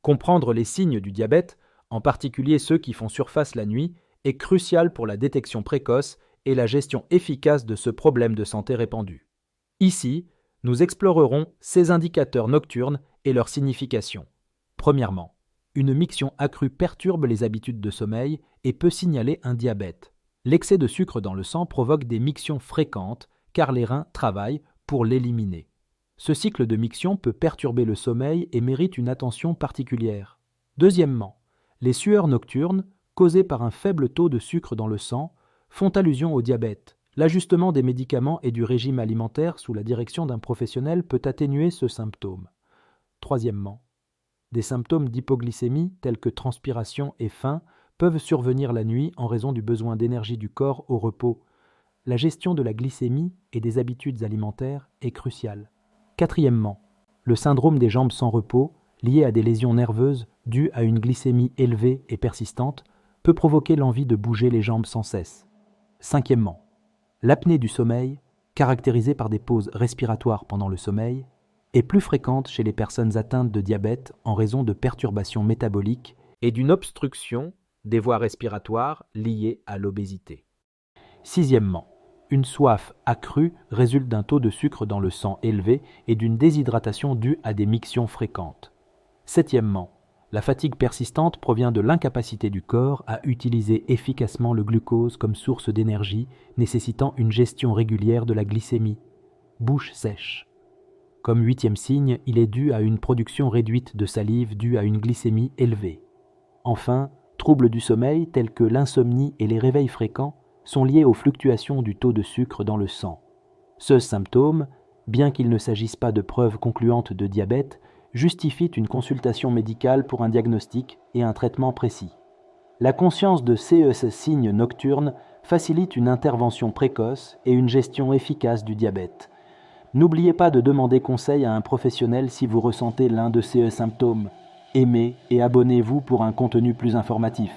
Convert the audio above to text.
Comprendre les signes du diabète, en particulier ceux qui font surface la nuit, est crucial pour la détection précoce et la gestion efficace de ce problème de santé répandu. Ici, nous explorerons ces indicateurs nocturnes et leur signification. Premièrement, une miction accrue perturbe les habitudes de sommeil et peut signaler un diabète. L'excès de sucre dans le sang provoque des mictions fréquentes car les reins travaillent pour l'éliminer. Ce cycle de miction peut perturber le sommeil et mérite une attention particulière. Deuxièmement, les sueurs nocturnes, causées par un faible taux de sucre dans le sang, font allusion au diabète. L'ajustement des médicaments et du régime alimentaire sous la direction d'un professionnel peut atténuer ce symptôme. Troisièmement, des symptômes d'hypoglycémie tels que transpiration et faim peuvent survenir la nuit en raison du besoin d'énergie du corps au repos. La gestion de la glycémie et des habitudes alimentaires est cruciale. Quatrièmement, le syndrome des jambes sans repos, lié à des lésions nerveuses dues à une glycémie élevée et persistante, peut provoquer l'envie de bouger les jambes sans cesse. Cinquièmement, l'apnée du sommeil, caractérisée par des pauses respiratoires pendant le sommeil, est plus fréquente chez les personnes atteintes de diabète en raison de perturbations métaboliques et d'une obstruction des voies respiratoires liée à l'obésité. Sixièmement, une soif accrue résulte d'un taux de sucre dans le sang élevé et d'une déshydratation due à des mictions fréquentes. Septièmement, la fatigue persistante provient de l'incapacité du corps à utiliser efficacement le glucose comme source d'énergie, nécessitant une gestion régulière de la glycémie. Bouche sèche. Comme huitième signe, il est dû à une production réduite de salive due à une glycémie élevée. Enfin, troubles du sommeil tels que l'insomnie et les réveils fréquents sont liés aux fluctuations du taux de sucre dans le sang. Ce symptôme, bien qu'il ne s'agisse pas de preuves concluantes de diabète, justifie une consultation médicale pour un diagnostic et un traitement précis. La conscience de ces signes nocturnes facilite une intervention précoce et une gestion efficace du diabète. N'oubliez pas de demander conseil à un professionnel si vous ressentez l'un de ces symptômes. Aimez et abonnez-vous pour un contenu plus informatif.